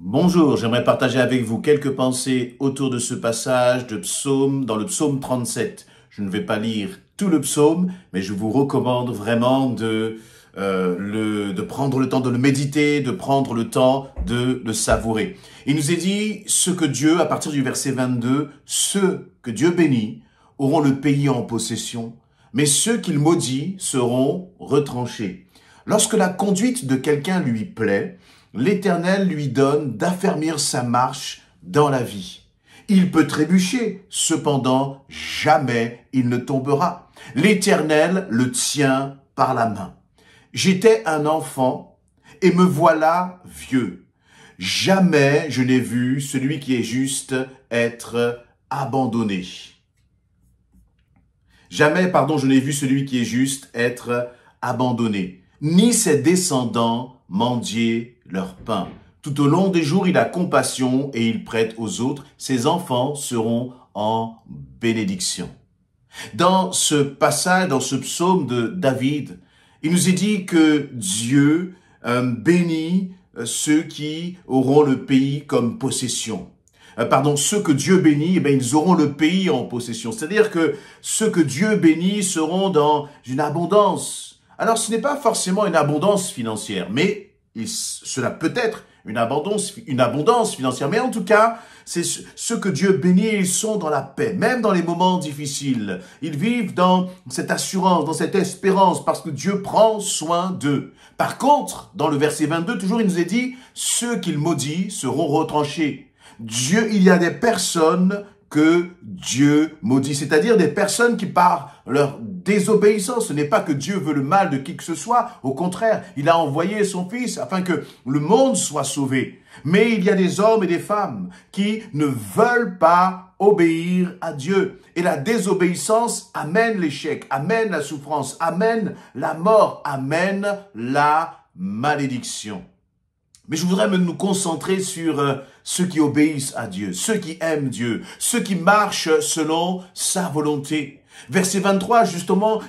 Bonjour, j'aimerais partager avec vous quelques pensées autour de ce passage de psaume, dans le psaume 37. Je ne vais pas lire tout le psaume, mais je vous recommande vraiment de prendre le temps de le méditer, de prendre le temps de le savourer. Il nous est dit ce que Dieu, à partir du verset 22, ceux que Dieu bénit auront le pays en possession, mais ceux qu'il maudit seront retranchés. Lorsque la conduite de quelqu'un lui plaît, l'Éternel lui donne d'affermir sa marche dans la vie. Il peut trébucher, cependant jamais il ne tombera. L'Éternel le tient par la main. J'étais un enfant et me voilà vieux. Jamais je n'ai vu celui qui est juste être abandonné. Jamais, je n'ai vu celui qui est juste être abandonné, ni ses descendants mendier leur pain. Tout au long des jours, il a compassion et il prête aux autres. Ses enfants seront en bénédiction. Dans ce passage, dans ce psaume de David, il nous est dit que Dieu bénit ceux qui auront le pays comme possession. Ceux que Dieu bénit, ils auront le pays en possession. C'est-à-dire que ceux que Dieu bénit seront dans une abondance. Alors, ce n'est pas forcément une abondance financière, mais cela peut être une abondance financière. Mais en tout cas, c'est ceux que Dieu bénit, ils sont dans la paix, même dans les moments difficiles. Ils vivent dans cette assurance, dans cette espérance, parce que Dieu prend soin d'eux. Par contre, dans le verset 22, toujours, il nous est dit, ceux qu'il maudit seront retranchés. Il y a des personnes que Dieu maudit, c'est-à-dire des personnes qui par leur désobéissance, ce n'est pas que Dieu veut le mal de qui que ce soit, au contraire, il a envoyé son Fils afin que le monde soit sauvé. Mais il y a des hommes et des femmes qui ne veulent pas obéir à Dieu. Et la désobéissance amène l'échec, amène la souffrance, amène la mort, amène la malédiction. Mais je voudrais nous concentrer sur ceux qui obéissent à Dieu, ceux qui aiment Dieu, ceux qui marchent selon sa volonté. Verset 23, justement,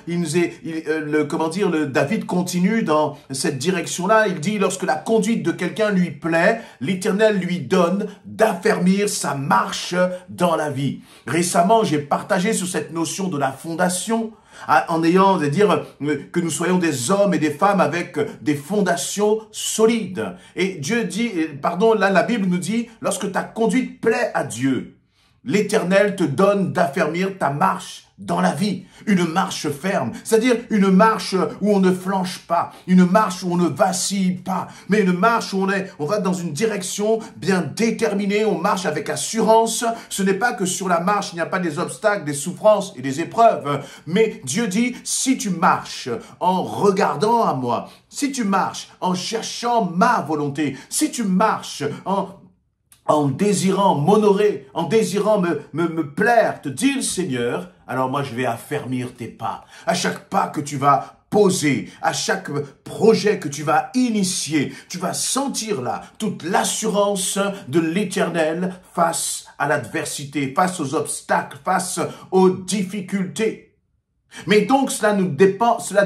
David continue dans cette direction-là. Il dit, lorsque la conduite de quelqu'un lui plaît, l'Éternel lui donne d'affermir sa marche dans la vie. Récemment, j'ai partagé sur cette notion de la fondation, en ayant à dire que nous soyons des hommes et des femmes avec des fondations solides. Et la Bible nous dit, lorsque ta conduite plaît à Dieu, l'Éternel te donne d'affermir ta marche dans la vie, une marche ferme, c'est-à-dire une marche où on ne flanche pas, une marche où on ne vacille pas, mais une marche où on va dans une direction bien déterminée, on marche avec assurance. Ce n'est pas que sur la marche, il n'y a pas des obstacles, des souffrances et des épreuves, mais Dieu dit, si tu marches en regardant à moi, si tu marches en cherchant ma volonté, si tu marches en désirant m'honorer, en désirant me plaire, te dire Seigneur, alors moi je vais affermir tes pas. À chaque pas que tu vas poser, à chaque projet que tu vas initier, tu vas sentir là toute l'assurance de l'Éternel face à l'adversité, face aux obstacles, face aux difficultés. Mais donc cela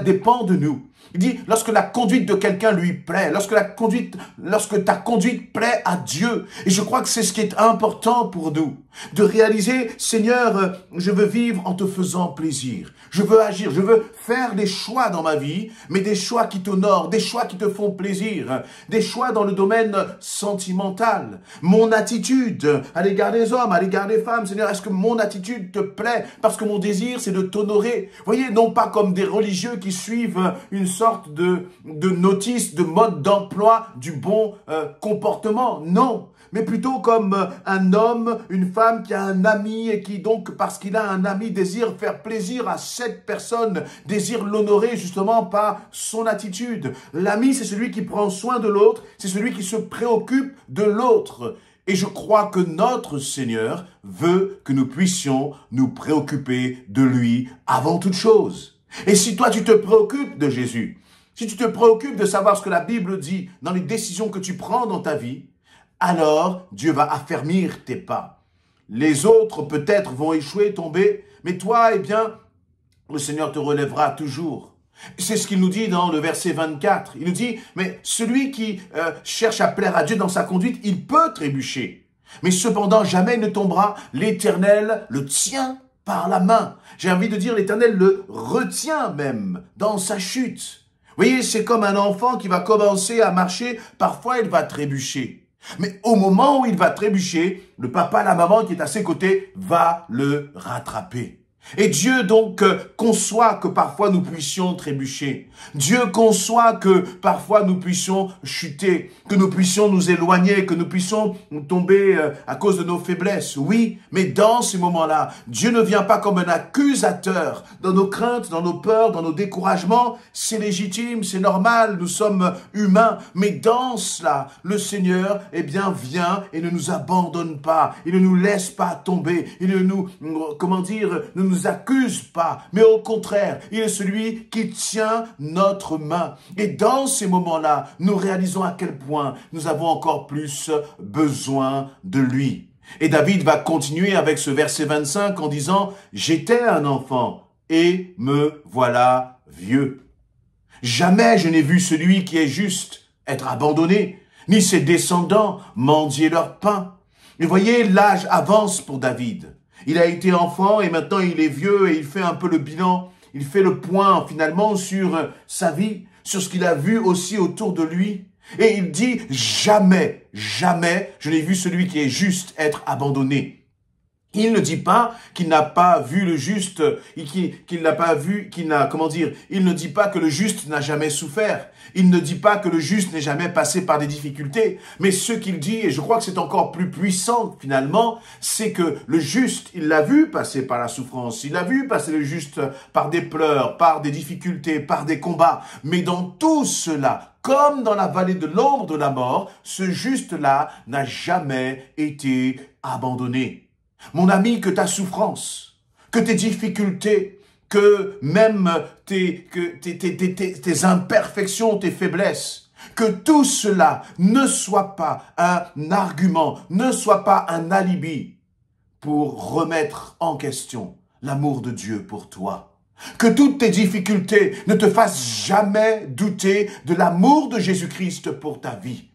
dépend de nous. Il dit, lorsque la conduite de quelqu'un lui plaît, lorsque ta conduite plaît à Dieu. Et je crois que c'est ce qui est important pour nous. De réaliser, Seigneur, je veux vivre en te faisant plaisir. Je veux agir, je veux faire des choix dans ma vie, mais des choix qui t'honorent, des choix qui te font plaisir, des choix dans le domaine sentimental. Mon attitude à l'égard des hommes, à l'égard des femmes, Seigneur, est-ce que mon attitude te plaît? Parce que mon désir, c'est de t'honorer. Vous voyez, non pas comme des religieux qui suivent une sorte de notice, de mode d'emploi du bon comportement. Non, mais plutôt comme un homme, une femme qui a un ami et qui donc, parce qu'il a un ami, désire faire plaisir à cette personne, désire l'honorer justement par son attitude. L'ami, c'est celui qui prend soin de l'autre, c'est celui qui se préoccupe de l'autre. Et je crois que notre Seigneur veut que nous puissions nous préoccuper de lui avant toute chose. Et si toi, tu te préoccupes de Jésus, si tu te préoccupes de savoir ce que la Bible dit dans les décisions que tu prends dans ta vie, alors Dieu va affermir tes pas. Les autres peut-être vont échouer, tomber, mais toi, le Seigneur te relèvera toujours. C'est ce qu'il nous dit dans le verset 24. Il nous dit, mais celui qui cherche à plaire à Dieu dans sa conduite, il peut trébucher. Mais cependant, jamais il ne tombera. L'Éternel le tient par la main. J'ai envie de dire, l'Éternel le retient même dans sa chute. Vous voyez, c'est comme un enfant qui va commencer à marcher. Parfois, il va trébucher. Mais au moment où il va trébucher, le papa, la maman qui est à ses côtés va le rattraper. Et Dieu donc conçoit que parfois nous puissions trébucher. Dieu conçoit que parfois nous puissions chuter, que nous puissions nous éloigner, que nous puissions tomber à cause de nos faiblesses. Oui, mais dans ces moments-là, Dieu ne vient pas comme un accusateur dans nos craintes, dans nos peurs, dans nos découragements. C'est légitime, c'est normal, nous sommes humains. Mais dans cela, le Seigneur, eh bien, vient et ne nous abandonne pas. Il ne nous laisse pas tomber. Il ne nous, ne nous accuse pas, mais au contraire, il est celui qui tient notre main. Et dans ces moments-là, nous réalisons à quel point nous avons encore plus besoin de lui. Et David va continuer avec ce verset 25 en disant « J'étais un enfant et me voilà vieux. Jamais je n'ai vu celui qui est juste être abandonné, ni ses descendants mendier leur pain. » Et voyez, l'âge avance pour David. Il a été enfant et maintenant il est vieux et il fait un peu le bilan. Il fait le point finalement sur sa vie, sur ce qu'il a vu aussi autour de lui. Et il dit jamais, jamais je n'ai vu celui qui est juste être abandonné. Il ne dit pas qu'il n'a pas vu le juste, qu'il n'a pas vu, il ne dit pas que le juste n'a jamais souffert. Il ne dit pas que le juste n'est jamais passé par des difficultés. Mais ce qu'il dit, et je crois que c'est encore plus puissant finalement, c'est que le juste, il l'a vu passer par la souffrance. Il a vu passer le juste par des pleurs, par des difficultés, par des combats. Mais dans tout cela, comme dans la vallée de l'ombre de la mort, ce juste-là n'a jamais été abandonné. Mon ami, que ta souffrance, que tes difficultés, que même tes imperfections, tes faiblesses, que tout cela ne soit pas un argument, ne soit pas un alibi pour remettre en question l'amour de Dieu pour toi. Que toutes tes difficultés ne te fassent jamais douter de l'amour de Jésus-Christ pour ta vie.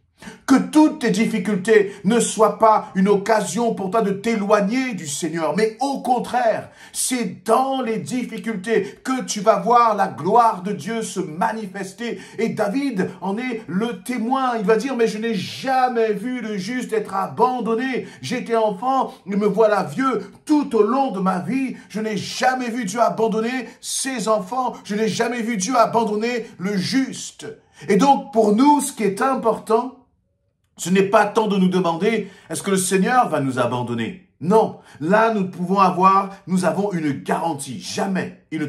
Que toutes tes difficultés ne soient pas une occasion pour toi de t'éloigner du Seigneur, mais au contraire, c'est dans les difficultés que tu vas voir la gloire de Dieu se manifester. Et David en est le témoin. Il va dire, mais je n'ai jamais vu le juste être abandonné. J'étais enfant et me voilà vieux. Tout au long de ma vie, je n'ai jamais vu Dieu abandonner ses enfants. Je n'ai jamais vu Dieu abandonner le juste. Et donc, pour nous, ce qui est important, ce n'est pas tant de nous demander, est-ce que le Seigneur va nous abandonner? Non, là nous avons une garantie, jamais il ne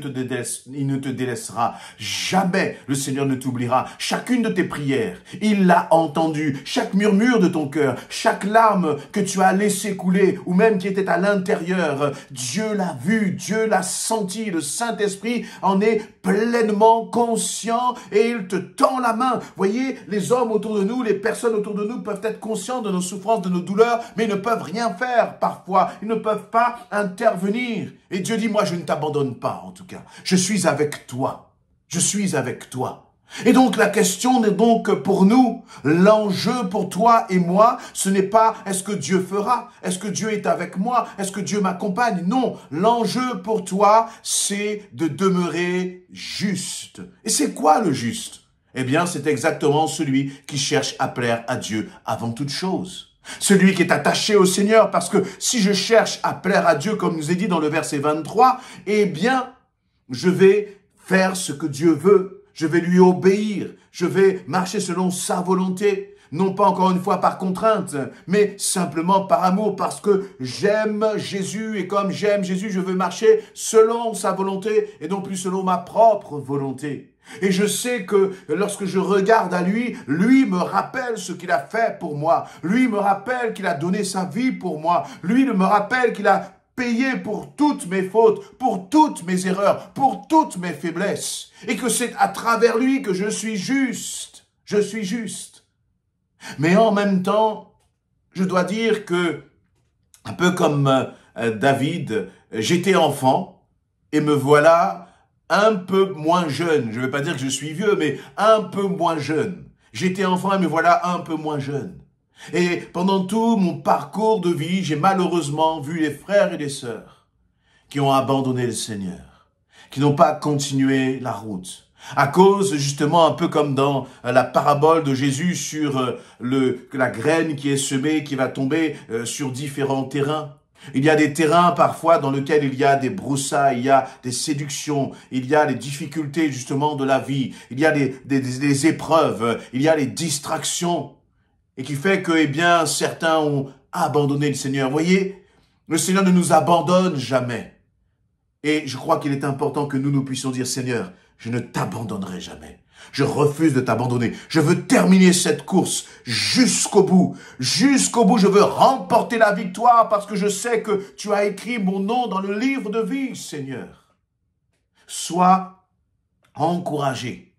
te délaissera, jamais le Seigneur ne t'oubliera. Chacune de tes prières, il l'a entendu, chaque murmure de ton cœur, chaque larme que tu as laissé couler ou même qui était à l'intérieur, Dieu l'a vu, Dieu l'a senti, le Saint-Esprit en est pleinement conscient et il te tend la main. Voyez, les hommes autour de nous, les personnes autour de nous peuvent être conscients de nos souffrances, de nos douleurs, mais ils ne peuvent rien faire parfois, ils ne peuvent pas intervenir. Et Dieu dit, moi je ne t'abandonne pas en tout cas, je suis avec toi, je suis avec toi. Et donc la question est donc pour nous, l'enjeu pour toi et moi, ce n'est pas est-ce que Dieu fera, est-ce que Dieu est avec moi, est-ce que Dieu m'accompagne. Non, l'enjeu pour toi, c'est de demeurer juste. Et c'est quoi le juste? Eh bien, c'est exactement celui qui cherche à plaire à Dieu avant toute chose. Celui qui est attaché au Seigneur, parce que si je cherche à plaire à Dieu, comme nous est dit dans le verset 23, eh bien, je vais faire ce que Dieu veut. Je vais lui obéir, je vais marcher selon sa volonté, non pas encore une fois par contrainte, mais simplement par amour, parce que j'aime Jésus, et comme j'aime Jésus, je veux marcher selon sa volonté, et non plus selon ma propre volonté. Et je sais que lorsque je regarde à lui, lui me rappelle ce qu'il a fait pour moi, lui me rappelle qu'il a donné sa vie pour moi, lui me rappelle qu'il a payé pour toutes mes fautes, pour toutes mes erreurs, pour toutes mes faiblesses. Et que c'est à travers lui que je suis juste. Je suis juste. Mais en même temps, je dois dire que, un peu comme David, j'étais enfant et me voilà un peu moins jeune. Je ne veux pas dire que je suis vieux, mais un peu moins jeune. J'étais enfant et me voilà un peu moins jeune. Et pendant tout mon parcours de vie, j'ai malheureusement vu les frères et les sœurs qui ont abandonné le Seigneur, qui n'ont pas continué la route. À cause, justement, un peu comme dans la parabole de Jésus sur la graine qui est semée, qui va tomber sur différents terrains. Il y a des terrains parfois dans lesquels il y a des broussailles, il y a des séductions, il y a les difficultés justement de la vie, il y a des épreuves, il y a les distractions. Et qui fait que, eh bien, certains ont abandonné le Seigneur. Vous voyez, le Seigneur ne nous abandonne jamais. Et je crois qu'il est important que nous puissions dire, Seigneur, je ne t'abandonnerai jamais. Je refuse de t'abandonner. Je veux terminer cette course jusqu'au bout. Jusqu'au bout, je veux remporter la victoire parce que je sais que tu as écrit mon nom dans le livre de vie, Seigneur. Sois encouragé.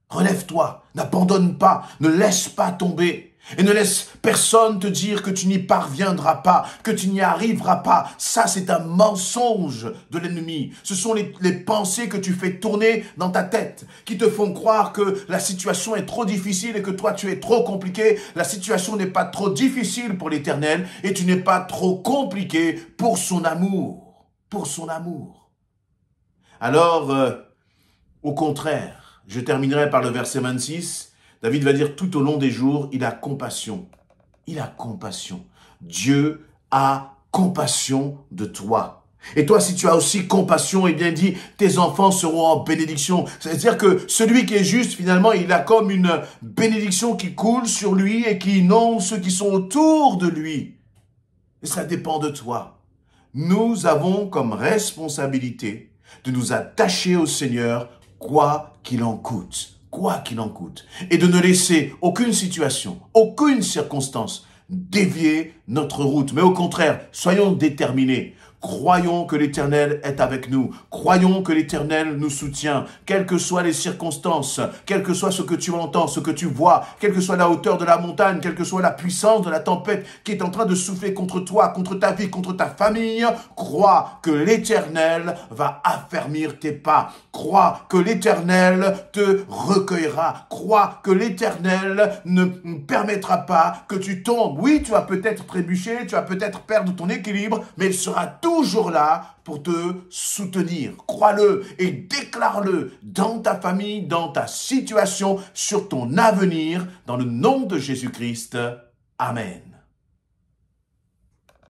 Relève-toi. N'abandonne pas. Ne laisse pas tomber. Et ne laisse personne te dire que tu n'y parviendras pas, que tu n'y arriveras pas. Ça, c'est un mensonge de l'ennemi. Ce sont les pensées que tu fais tourner dans ta tête, qui te font croire que la situation est trop difficile et que toi, tu es trop compliqué. La situation n'est pas trop difficile pour l'Éternel et tu n'es pas trop compliqué pour son amour. Pour son amour. Alors, au contraire, je terminerai par le verset 26. David va dire tout au long des jours, il a compassion. Il a compassion. Dieu a compassion de toi. Et toi, si tu as aussi compassion, eh bien dit, tes enfants seront en bénédiction. C'est-à-dire que celui qui est juste, finalement, il a comme une bénédiction qui coule sur lui et qui inonde ceux qui sont autour de lui. Et ça dépend de toi. Nous avons comme responsabilité de nous attacher au Seigneur, quoi qu'il en coûte. Quoi qu'il en coûte, et de ne laisser aucune situation, aucune circonstance dévier notre route. Mais au contraire, soyons déterminés. Croyons que l'Éternel est avec nous. Croyons que l'Éternel nous soutient, quelles que soient les circonstances, quel que soit ce que tu entends, ce que tu vois, quelle que soit la hauteur de la montagne, quelle que soit la puissance de la tempête qui est en train de souffler contre toi, contre ta vie, contre ta famille. Crois que l'Éternel va affermir tes pas. Crois que l'Éternel te recueillera. Crois que l'Éternel ne permettra pas que tu tombes. Oui, tu vas peut-être trébucher, tu vas peut-être perdre ton équilibre, mais il sera toujours là pour te soutenir. Crois-le et déclare-le dans ta famille, dans ta situation, sur ton avenir, dans le nom de Jésus-Christ. Amen.